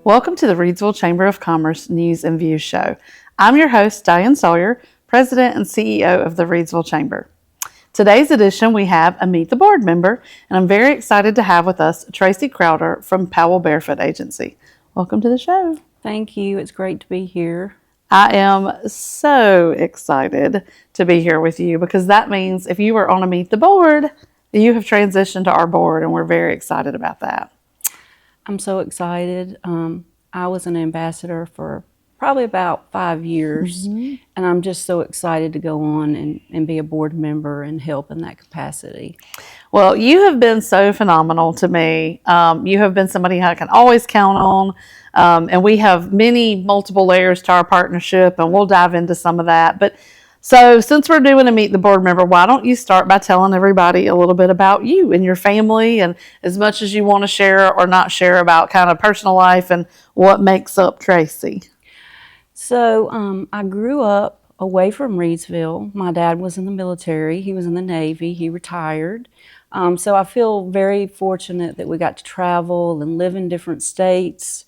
Welcome to the Reidsville Chamber of Commerce News and Views Show. I'm your host, Diane Sawyer, President and CEO of the Reidsville Chamber. Today's edition, we have a Meet the Board member, and I'm very excited to have with us Tracy Crowder from Powell-Barefoot Agency. Welcome to the show. Thank you. It's great to be here. I am so excited to be here with you because that means if you were on a Meet the Board, you have transitioned to our board, and we're very excited about that. I'm so excited. I was an ambassador for probably about 5 years, and I'm just so excited to go on and be a board member and help in that capacity. Well, you have been so phenomenal to me. You have been somebody I can always count on, and we have multiple layers to our partnership, and we'll dive into some of that. But so since we're doing a Meet the Board member, why don't you start by telling everybody a little bit about you and your family, and as much as you want to share or not share about kind of personal life and what makes up Tracy. So I grew up away from Reidsville. My dad was in the military. He was in the Navy. He retired. So I feel very fortunate that we got to travel and live in different states.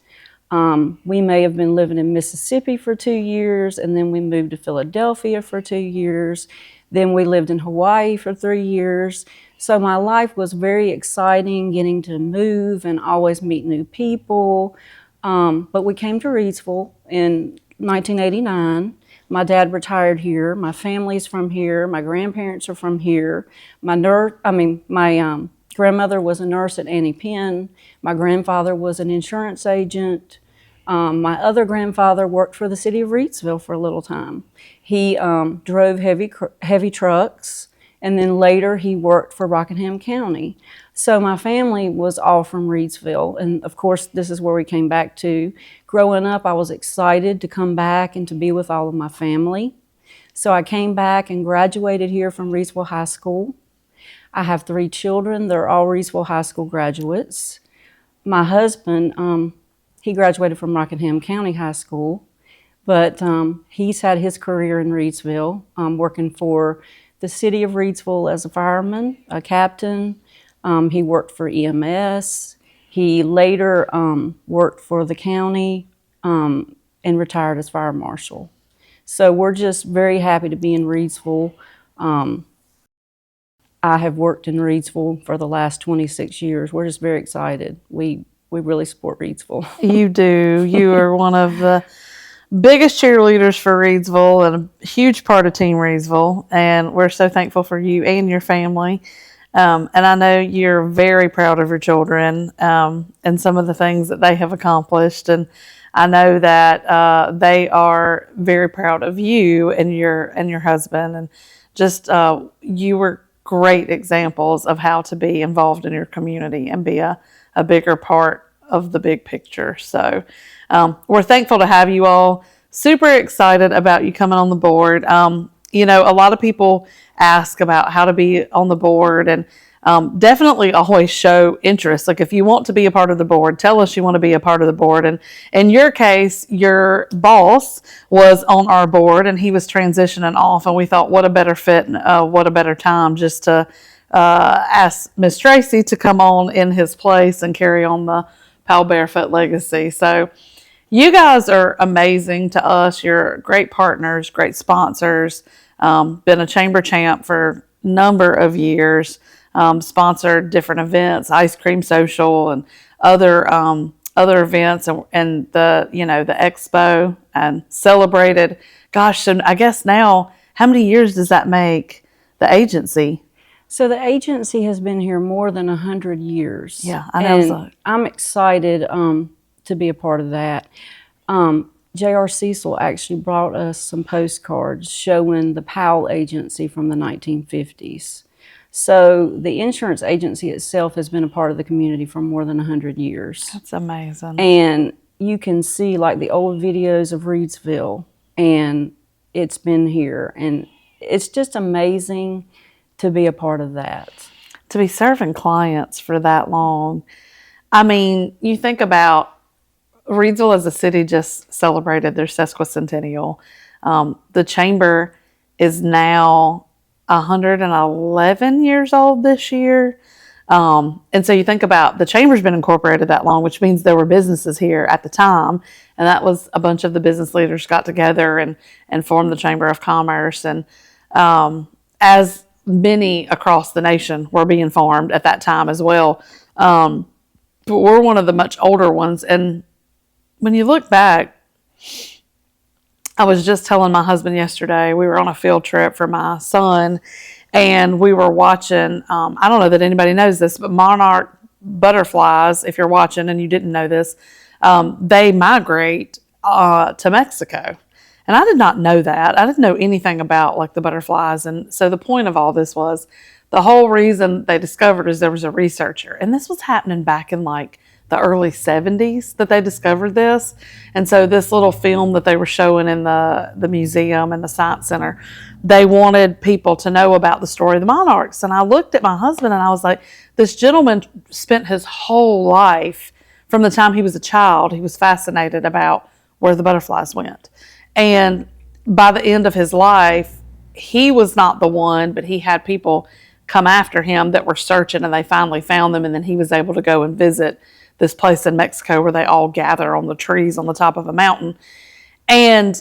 We may have been living in Mississippi for 2 years, and then we moved to Philadelphia for 2 years. Then we lived in Hawaii for 3 years. So my life was very exciting, getting to move and always meet new people. But we came to Reidsville in 1989. My dad retired here. My family's from here. My grandparents are from here. My grandmother was a nurse at Annie Penn. My grandfather was an insurance agent. My other grandfather worked for the city of Reidsville for a little time. He drove heavy trucks, and then later he worked for Rockingham County. So my family was all from Reidsville, and of course this is where we came back to. Growing up, I was excited to come back and to be with all of my family. So I came back and graduated here from Reidsville High School. I have 3 children. They're all Reidsville High School graduates. My husband, he graduated from Rockingham County High School, but he's had his career in Reidsville, working for the city of Reidsville as a fireman, a captain. He worked for EMS. He later worked for the county and retired as fire marshal. So we're just very happy to be in Reidsville. I have worked in Reidsville for the last 26 years. We're just very excited. We really support Reidsville. You do. You are one of the biggest cheerleaders for Reidsville and a huge part of Team Reidsville. And we're so thankful for you and your family. And I know you're very proud of your children and some of the things that they have accomplished. And I know that they are very proud of you and your husband. And just you were great examples of how to be involved in your community and be a bigger part of the big picture. So we're thankful to have you all. Super excited about you coming on the board. You know, a lot of people ask about how to be on the board, and definitely always show interest. Like if you want to be a part of the board, tell us you want to be a part of the board. And in your case, your boss was on our board and he was transitioning off, and we thought what a better fit and what a better time just to ask Miss Tracy to come on in his place and carry on the Powell-Barefoot legacy. So you guys are amazing to us. You're great partners, great sponsors, been a chamber champ for a number of years, sponsored different events, ice cream social and other events, and the expo, and celebrated. Gosh, so I guess now, how many years does that make the agency? So the agency has been here more than 100 years. Yeah, I know. And I'm excited to be a part of that. J.R. Cecil actually brought us some postcards showing the Powell Agency from the 1950s. So the insurance agency itself has been a part of the community for more than 100 years. That's amazing. And you can see like the old videos of Reidsville, and it's been here. And it's just amazing to be a part of that. To be serving clients for that long. I mean, you think about Reidsville as a city just celebrated their sesquicentennial. The chamber is now 111 years old this year. And so you think about the chamber's been incorporated that long, which means there were businesses here at the time. And that was a bunch of the business leaders got together and formed the Chamber of Commerce. And as many across the nation were being formed at that time as well. But we're one of the much older ones. And when you look back, I was just telling my husband yesterday, we were on a field trip for my son, and we were watching, I don't know that anybody knows this, but monarch butterflies, if you're watching and you didn't know this, they migrate to Mexico. And I did not know that. I didn't know anything about like the butterflies. And so the point of all this was the whole reason they discovered is there was a researcher. And this was happening back in like the early 70s that they discovered this. And so this little film that they were showing in the museum and the science center, they wanted people to know about the story of the monarchs. And I looked at my husband and I was like, this gentleman spent his whole life, from the time he was a child, he was fascinated about where the butterflies went. And by the end of his life, he was not the one, but he had people come after him that were searching, and they finally found them. And then he was able to go and visit this place in Mexico where they all gather on the trees on the top of a mountain. And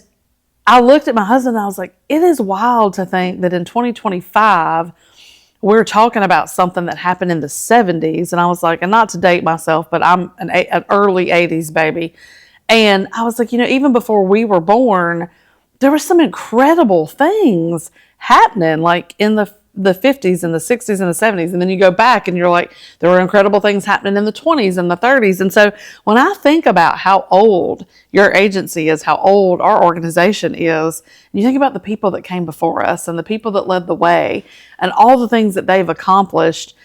I looked at my husband and I was like, it is wild to think that in 2025, we're talking about something that happened in the 70s. And I was like, and not to date myself, but I'm an early 80s baby. And I was like, even before we were born, there were some incredible things happening, like in the 50s and the 60s and the 70s. And then you go back and you're like, there were incredible things happening in the 20s and the 30s. And so when I think about how old your agency is, how old our organization is, and you think about the people that came before us and the people that led the way and all the things that they've accomplished,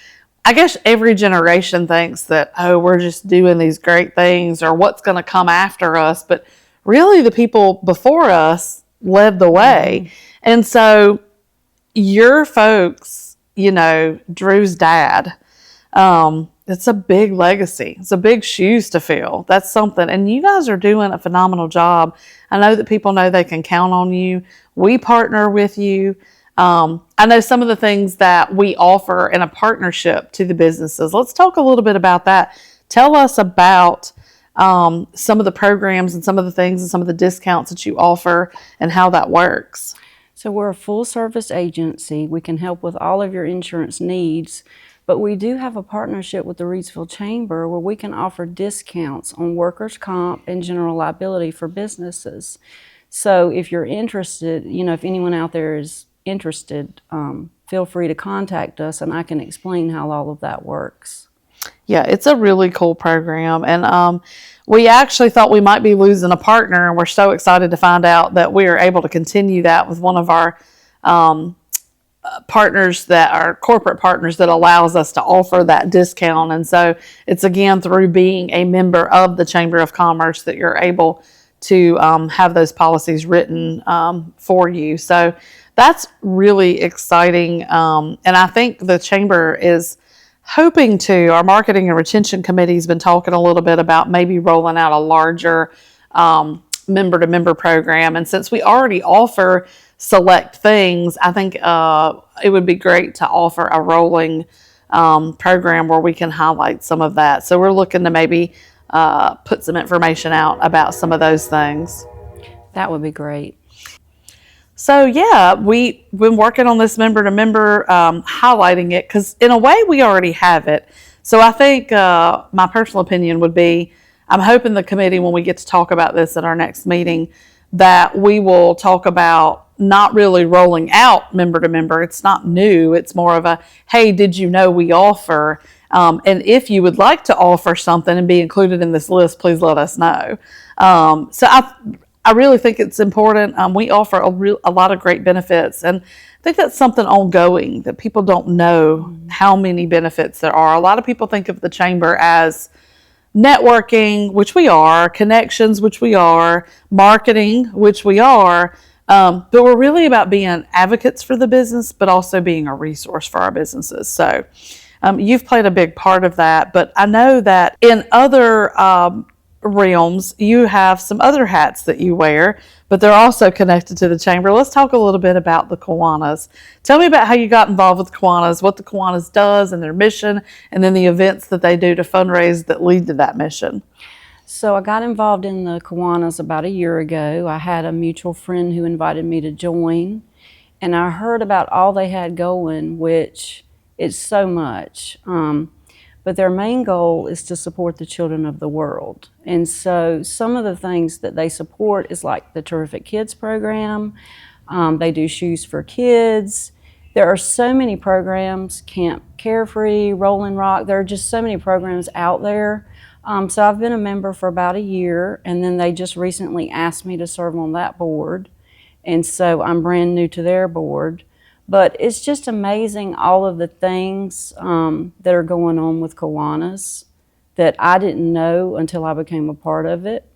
I guess every generation thinks that, oh, we're just doing these great things or what's going to come after us. But really the people before us led the way. Mm-hmm. And so your folks, Drew's dad, it's a big legacy. It's a big shoes to fill. That's something. And you guys are doing a phenomenal job. I know that people know they can count on you. We partner with you. I know some of the things that we offer in a partnership to the businesses. Let's talk a little bit about that. Tell us about some of the programs and some of the things and some of the discounts that you offer and how that works. So we're a full service agency. We can help with all of your insurance needs, but we do have a partnership with the Reidsville Chamber where we can offer discounts on workers' comp and general liability for businesses. So if you're interested, if anyone out there is interested, feel free to contact us and I can explain how all of that works. Yeah, it's a really cool program. And we actually thought we might be losing a partner, and we're so excited to find out that we are able to continue that with one of our partners that are corporate partners that allows us to offer that discount. And so it's again through being a member of the Chamber of Commerce that you're able to have those policies written for you. So that's really exciting. And I think the Chamber is hoping to, our marketing and retention committee has been talking a little bit about maybe rolling out a larger member-to-member program. And since we already offer select things, I think it would be great to offer a rolling program where we can highlight some of that. So we're looking to maybe put some information out about some of those things. That would be great. So yeah, we've been working on this member-to-member, highlighting it, because in a way we already have it. So I think my personal opinion would be, I'm hoping the committee, when we get to talk about this at our next meeting, that we will talk about not really rolling out member-to-member. It's not new. It's more of a, hey, did you know we offer? And if you would like to offer something and be included in this list, please let us know. So I really think it's important. We offer a lot of great benefits, and I think that's something ongoing that people don't know how many benefits there are. A lot of people think of the Chamber as networking, which we are, connections, which we are, marketing, which we are, but we're really about being advocates for the business, but also being a resource for our businesses. So you've played a big part of that, but I know that in other realms, you have some other hats that you wear, but they're also connected to the chamber. Let's talk a little bit about the Kiwanis. Tell me about how you got involved with Kiwanis, what the Kiwanis does and their mission, and then the events that they do to fundraise that lead to that mission. So I got involved in the Kiwanis about a year ago. I had a mutual friend who invited me to join, and I heard about all they had going, which is so much. But their main goal is to support the children of the world. And so some of the things that they support is like the Terrific Kids program. They do Shoes for Kids. There are so many programs, Camp Carefree, Rolling Rock. There are just so many programs out there. So I've been a member for about a year, and then they just recently asked me to serve on that board. And so I'm brand new to their board. But it's just amazing all of the things that are going on with Kiwanis that I didn't know until I became a part of it.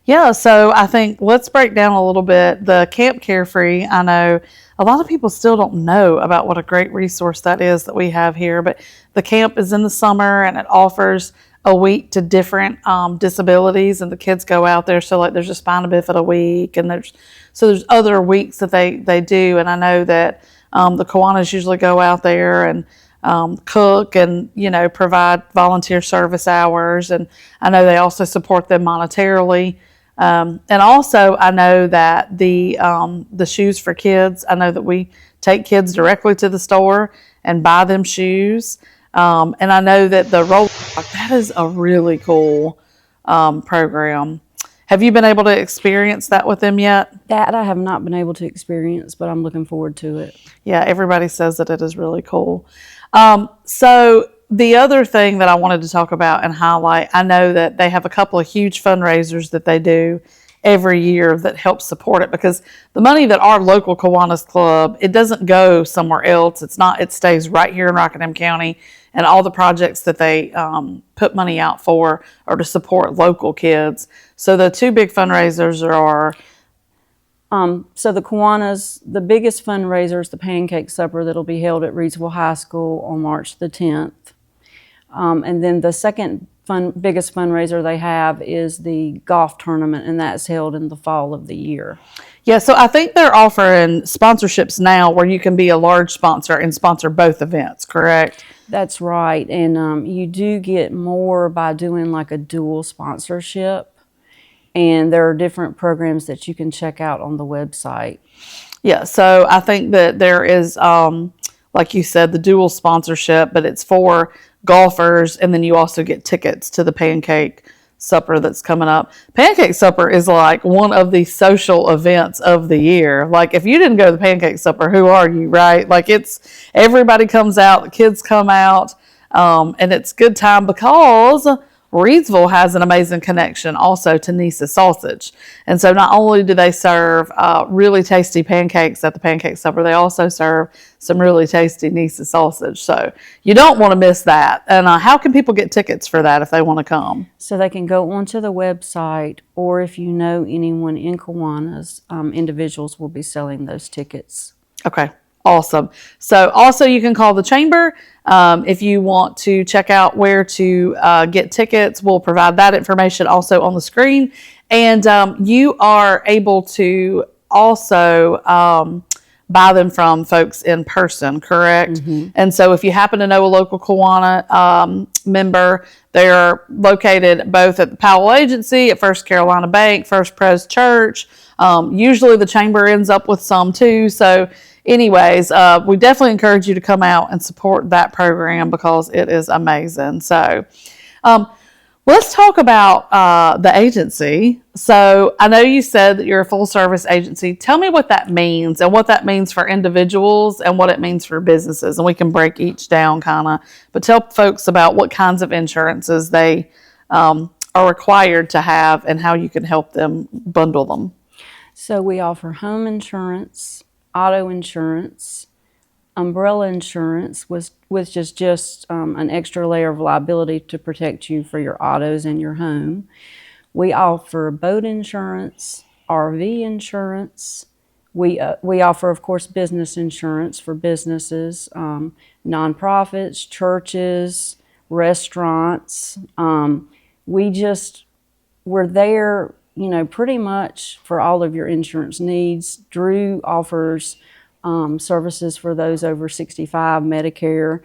Yeah, so I think let's break down a little bit. The Camp Carefree, I know a lot of people still don't know about what a great resource that is that we have here, but the camp is in the summer and it offers a week to different disabilities, and the kids go out there. So like there's a spina bifida week, and there's other weeks that they do. And I know that the Kiwanis usually go out there and cook and provide volunteer service hours, and I know they also support them monetarily. And also I know that the Shoes for Kids, I know that we take kids directly to the store and buy them shoes. And I know that the roll, that is a really cool program. Have you been able to experience that with them yet? That I have not been able to experience, but I'm looking forward to it. Yeah, everybody says that it is really cool. So the other thing that I wanted to talk about and highlight, I know that they have a couple of huge fundraisers that they do every year that help support it, because the money that our local Kiwanis Club, it doesn't go somewhere else. It stays right here in Rockingham County, and all the projects that they put money out for are to support local kids. So the two big fundraisers are... So the Kiwanis, the biggest fundraiser is the Pancake Supper that'll be held at Reidsville High School on March the 10th. And then the second biggest fundraiser they have is the golf tournament, and that's held in the fall of the year. Yeah, so I think they're offering sponsorships now where you can be a large sponsor and sponsor both events, correct? That's right, and you do get more by doing like a dual sponsorship, and there are different programs that you can check out on the website. Yeah, so I think that there is, like you said, the dual sponsorship, but it's for golfers, and then you also get tickets to the Pancake Supper that's coming up. Pancake Supper is like one of the social events of the year. Like if you didn't go to the Pancake Supper, who are you, right? Like everybody comes out, the kids come out, and it's good time because Reidsville has an amazing connection also to Nisa Sausage. And so not only do they serve really tasty pancakes at the Pancake Supper, they also serve some really tasty Nisa Sausage. So you don't want to miss that. And how can people get tickets for that if they want to come? So they can go onto the website, or if you know anyone in Kiwanis, individuals will be selling those tickets. Okay. Awesome. So also you can call the chamber if you want to check out where to get tickets. We'll provide that information also on the screen. And you are able to also buy them from folks in person, correct? Mm-hmm. And so if you happen to know a local Kiwanis member, they are located both at the Powell-Barefoot Agency, at First Carolina Bank, First Pres Church. Usually the chamber ends up with some too. So anyways, we definitely encourage you to come out and support that program because it is amazing. So let's talk about the agency. So I know you said that you're a full service agency. Tell me what that means and what that means for individuals and what it means for businesses. And we can break each down kind of, but tell folks about what kinds of insurances they are required to have and how you can help them bundle them. So we offer home insurance, auto insurance, umbrella insurance, which is just an extra layer of liability to protect you for your autos and your home. We offer boat insurance, RV insurance. We offer, of course, business insurance for businesses, nonprofits, churches, restaurants. We just we're there, pretty much for all of your insurance needs. Drew offers services for those over 65, Medicare.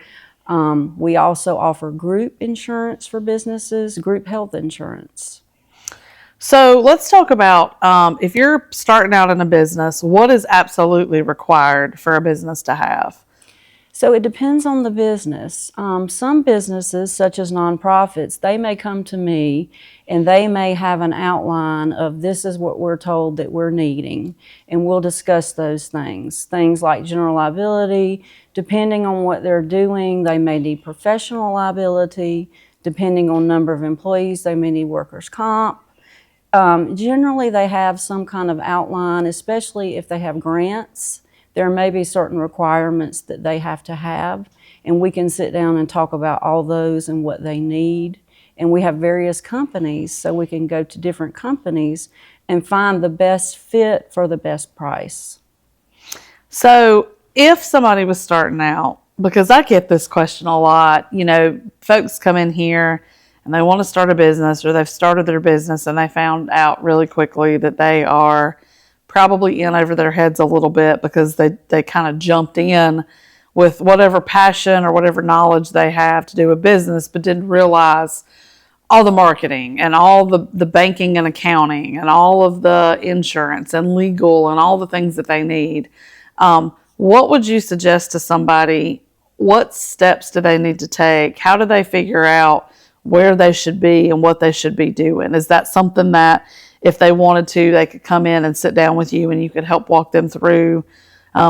We also offer group insurance for businesses, group health insurance. So let's talk about if you're starting out in a business, what is absolutely required for a business to have? So it depends on the business. Some businesses, such as nonprofits, they may come to me and they may have an outline of this is what we're told that we're needing, and we'll discuss those things. Things like general liability, depending on what they're doing, they may need professional liability. Depending on number of employees, they may need workers' comp. Generally, they have some kind of outline, especially if they have grants. There may be certain requirements that they have to have, and we can sit down and talk about all those and what they need. And we have various companies, so we can go to different companies and find the best fit for the best price. So if somebody was starting out, because I get this question a lot, folks come in here and they want to start a business, or they've started their business and they found out really quickly that they are probably in over their heads a little bit because they kind of jumped in with whatever passion or whatever knowledge they have to do a business, but didn't realize all the marketing and all the banking and accounting and all of the insurance and legal and all the things that they need. What would you suggest to somebody? What steps do they need to take? How do they figure out where they should be and what they should be doing? Is that something that if they wanted to, they could come in and sit down with you and you could help walk them through?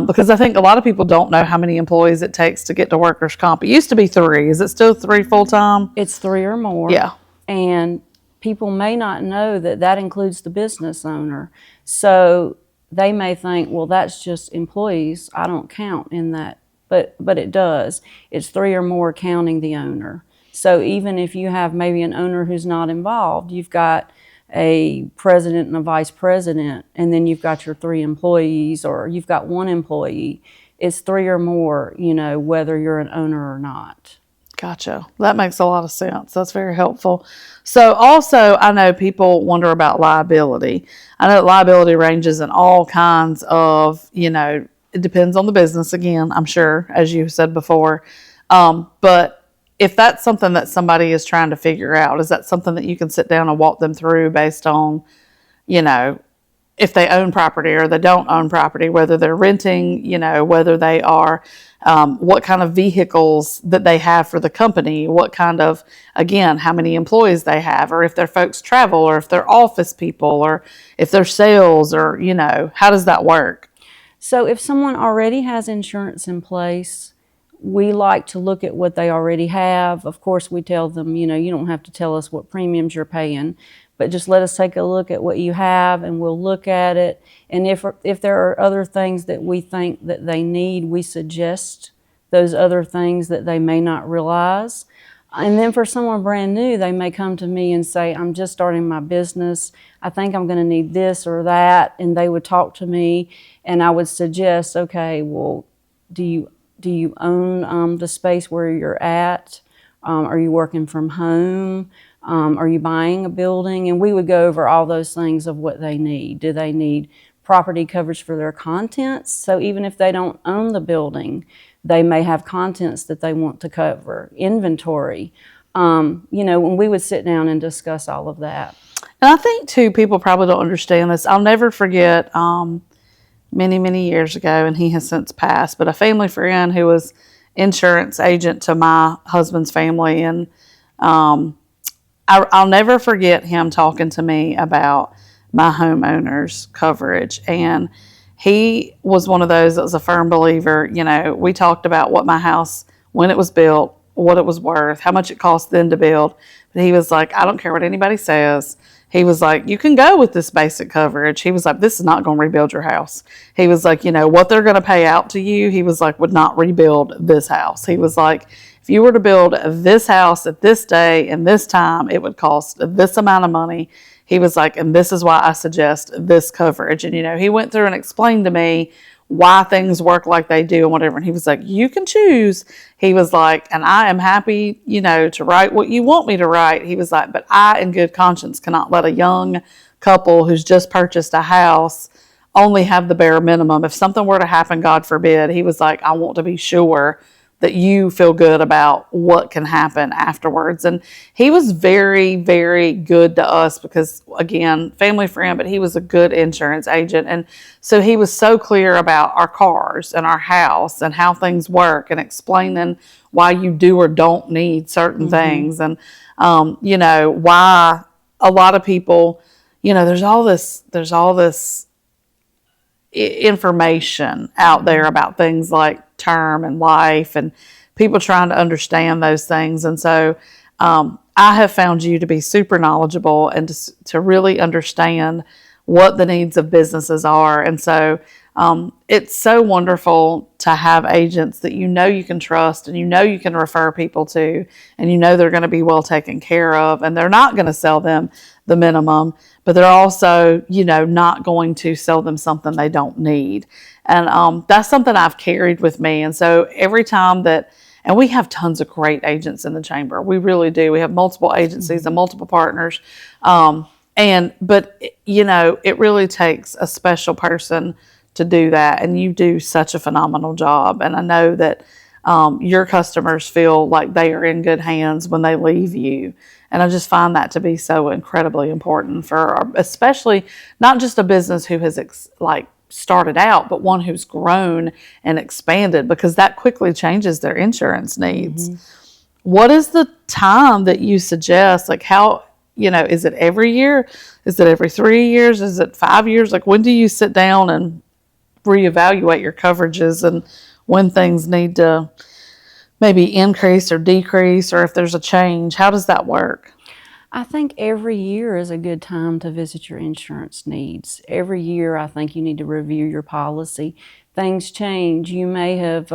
Because I think a lot of people don't know how many employees it takes to get to workers' comp. It used to be 3. Is it still 3 full-time? It's 3 or more. Yeah. And people may not know that that includes the business owner. So they may think, well, that's just employees. I don't count in that. But it does. It's 3 or more counting the owner. So even if you have maybe an owner who's not involved, you've got a president and a vice president, and then you've got your 3 employees, or you've got 1 employee. It's 3 or more, whether you're an owner or not. Gotcha. That makes a lot of sense. That's very helpful. So also, I know people wonder about liability. I know liability ranges in all kinds of, it depends on the business again, I'm sure, as you said before. But if that's something that somebody is trying to figure out, is that something that you can sit down and walk them through based on, if they own property or they don't own property, whether they're renting, whether they are, what kind of vehicles that they have for the company, what kind of, again, how many employees they have, or if their folks travel, or if they're office people, or if they're sales, or, how does that work? So if someone already has insurance in place, we like to look at what they already have. Of course, we tell them, you don't have to tell us what premiums you're paying, but just let us take a look at what you have, and we'll look at it. And if there are other things that we think that they need, we suggest those other things that they may not realize. And then for someone brand new, they may come to me and say, I'm just starting my business. I think I'm going to need this or that. And they would talk to me, and I would suggest, okay, well, do you own the space where you're at? Are you working from home? Are you buying a building? And we would go over all those things of what they need. Do they need property coverage for their contents? So even if they don't own the building, they may have contents that they want to cover, inventory. When we would sit down and discuss all of that. And I think, too, people probably don't understand this. I'll never forget many, many years ago, and he has since passed, but a family friend who was insurance agent to my husband's family, and I'll never forget him talking to me about my homeowner's coverage. And he was one of those that was a firm believer. We talked about what my house, when it was built, what it was worth, how much it cost then to build. But he was like, I don't care what anybody says. He was like, you can go with this basic coverage. He was like, this is not going to rebuild your house. He was like, what they're going to pay out to you, he was like, would not rebuild this house. He was like, if you were to build this house at this day and this time, it would cost this amount of money. He was like, and this is why I suggest this coverage. And, he went through and explained to me why things work like they do and whatever. And he was like, you can choose. He was like, and I am happy, to write what you want me to write. He was like, but I, in good conscience, cannot let a young couple who's just purchased a house only have the bare minimum. If something were to happen, God forbid, he was like, I want to be sure that you feel good about what can happen afterwards. And he was very, very good to us because, again, family friend, but he was a good insurance agent. And so he was so clear about our cars and our house and how things work and explaining why you do or don't need certain things. And, why a lot of people, there's all this information out there about things like term and life and people trying to understand those things. And so I have found you to be super knowledgeable and to really understand what the needs of businesses are. And so it's so wonderful to have agents that you can trust and you can refer people to, and they're going to be well taken care of, and they're not going to sell them the minimum, but they're also, not going to sell them something they don't need. And that's something I've carried with me. And so every time and we have tons of great agents in the chamber. We really do. We have multiple agencies and multiple partners. But it really takes a special person to do that. And you do such a phenomenal job. And I know that your customers feel like they are in good hands when they leave you. And I just find that to be so incredibly important especially not just a business who has started out, but one who's grown and expanded, because that quickly changes their insurance needs. What is the time that you suggest? Like how, is it every year? Is it every 3 years? Is it 5 years? Like when do you sit down and reevaluate your coverages and when things need to maybe increase or decrease, or if there's a change? How does that work? I think every year is a good time to visit your insurance needs. Every year, I think you need to review your policy. Things change. You may have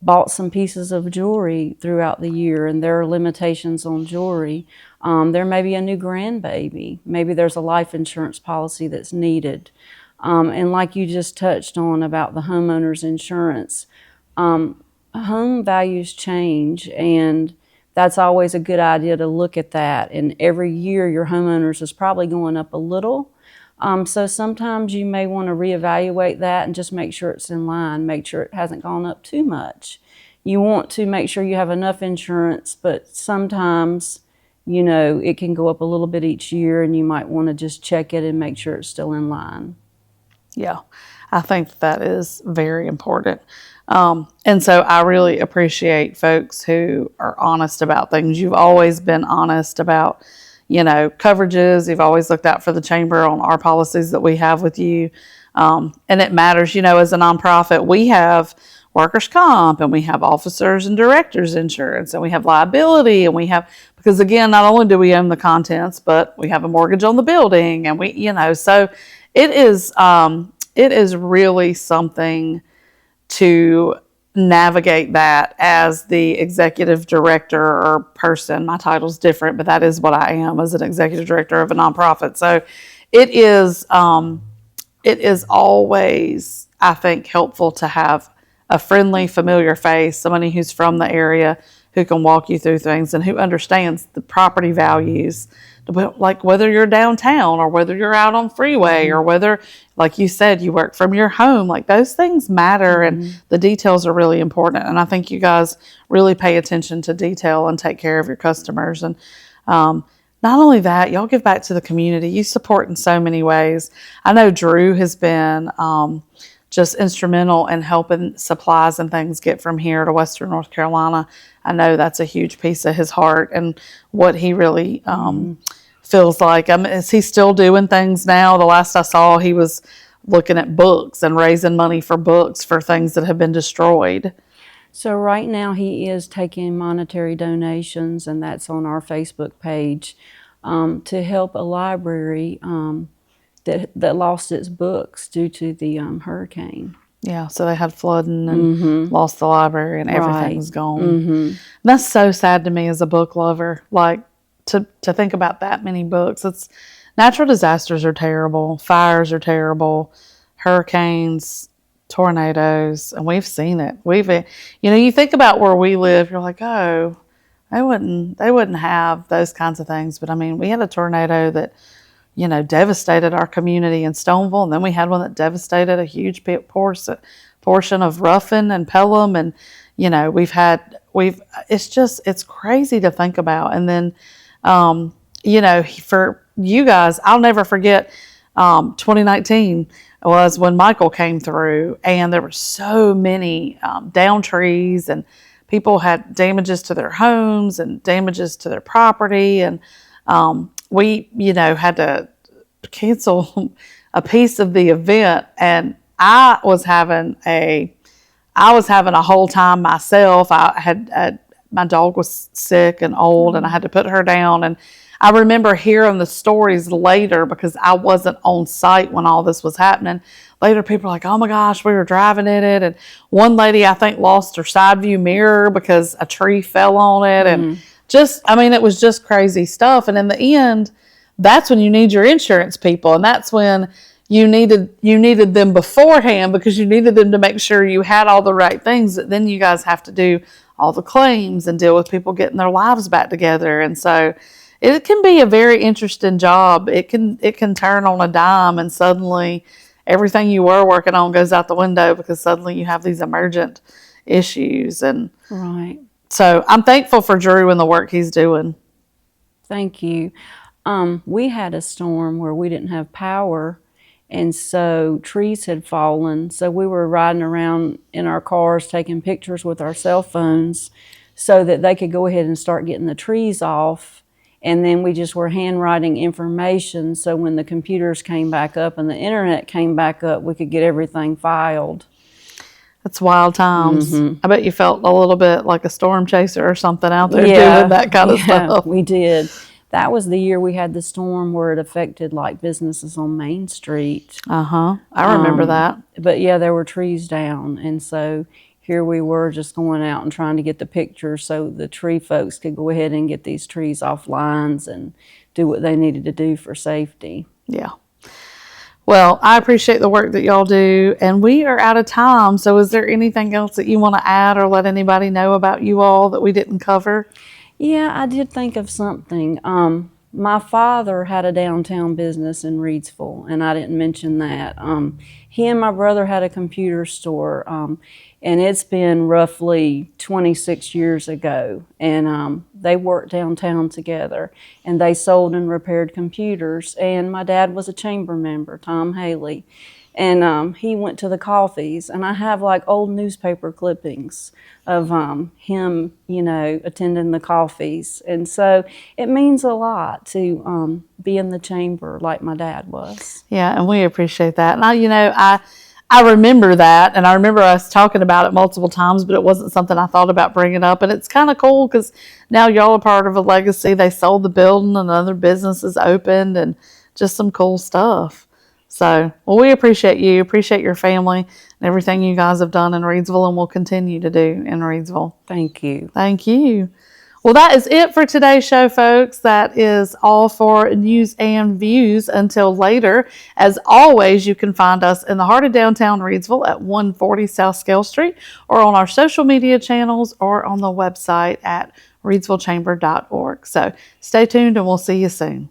bought some pieces of jewelry throughout the year, and there are limitations on jewelry. There may be a new grandbaby. Maybe there's a life insurance policy that's needed. And like you just touched on about the homeowner's insurance, home values change, and that's always a good idea to look at that. And every year your homeowners is probably going up a little. So sometimes you may want to reevaluate that and just make sure it's in line, make sure it hasn't gone up too much. You want to make sure you have enough insurance, but sometimes, it can go up a little bit each year, and you might want to just check it and make sure it's still in line. Yeah, I think that is very important. And so I really appreciate folks who are honest about things. You've always been honest about, coverages. You've always looked out for the chamber on our policies that we have with you. And it matters, as a nonprofit, we have workers' comp, and we have officers and directors insurance, and we have liability, and because again, not only do we own the contents, but we have a mortgage on the building, and so it is really something to navigate that as the executive director or person. My title's different, but that is what I am as an executive director of a nonprofit. So it is always, I think, helpful to have a friendly, familiar face, somebody who's from the area who can walk you through things and who understands the property values, like whether you're downtown or whether you're out on freeway or whether, like you said, you work from your home. Like those things matter, and the details are really important. And I think you guys really pay attention to detail and take care of your customers. And not only that, y'all give back to the community. You support in so many ways. I know Drew has been just instrumental in helping supplies and things get from here to Western North Carolina. I know that's a huge piece of his heart and what he really feels like. Is he still doing things now? The last I saw, he was looking at books and raising money for books for things that have been destroyed. So right now he is taking monetary donations, and that's on our Facebook page, to help a library that lost its books due to the hurricane. Yeah, so they had flooding and lost the library, and everything was gone. And that's so sad to me as a book lover, like to think about that many books. Natural disasters are terrible, fires are terrible, hurricanes, tornadoes, and we've seen it. You think about where we live, you're like, oh, they wouldn't have those kinds of things. But I mean, we had a tornado that, devastated our community in Stoneville, and then we had one that devastated a huge portion of Ruffin and Pelham, and it's crazy to think about. And then, for you guys, I'll never forget 2019 was when Michael came through, and there were so many down trees, and people had damages to their homes and damages to their property, and we had to cancel a piece of the event, and I was having a whole time myself. My dog was sick and old, and I had to put her down. And I remember hearing the stories later, because I wasn't on site when all this was happening. Later, people were like, oh my gosh, we were driving in it. And one lady, I think, lost her side view mirror because a tree fell on it. And it was just crazy stuff. And in the end, that's when you need your insurance people. And that's when you needed them beforehand, because you needed them to make sure you had all the right things. Then you guys have to do all the claims and deal with people getting their lives back together. And so it can be a very interesting job. It can turn on a dime, and suddenly everything you were working on goes out the window, because suddenly you have these emergent issues. And right. So I'm thankful for Drew and the work he's doing. Thank you. We had a storm where we didn't have power, and so trees had fallen. So we were riding around in our cars taking pictures with our cell phones so that they could go ahead and start getting the trees off. And then we just were handwriting information, so when the computers came back up and the internet came back up, we could get everything filed. That's wild times. I bet you felt a little bit like a storm chaser or something out there doing that kind of stuff. We did. That was the year we had the storm where it affected like businesses on Main Street. I remember that. But yeah, there were trees down, and so here we were just going out and trying to get the pictures so the tree folks could go ahead and get these trees off lines and do what they needed to do for safety. Yeah. Well, I appreciate the work that y'all do, and we are out of time. So is there anything else that you want to add or let anybody know about you all that we didn't cover? Yeah, I did think of something. My father had a downtown business in Reidsville, and I didn't mention that. He and my brother had a computer store, and it's been roughly 26 years ago. And they worked downtown together, and they sold and repaired computers. And my dad was a chamber member, Tom Haley. And he went to the coffees, and I have like old newspaper clippings of him, attending the coffees. And so it means a lot to be in the chamber like my dad was. Yeah, and we appreciate that. And I remember that, and I remember us talking about it multiple times, but it wasn't something I thought about bringing up. And it's kind of cool because now y'all are part of a legacy. They sold the building and other businesses opened, and just some cool stuff. So, well, we appreciate you, appreciate your family, and everything you guys have done in Reidsville and will continue to do in Reidsville. Thank you. Thank you. Well, that is it for today's show, folks. That is all for news and views. Until later, as always, you can find us in the heart of downtown Reidsville at 140 South Scale Street, or on our social media channels, or on the website at reidsvillechamber.org. So stay tuned, and we'll see you soon.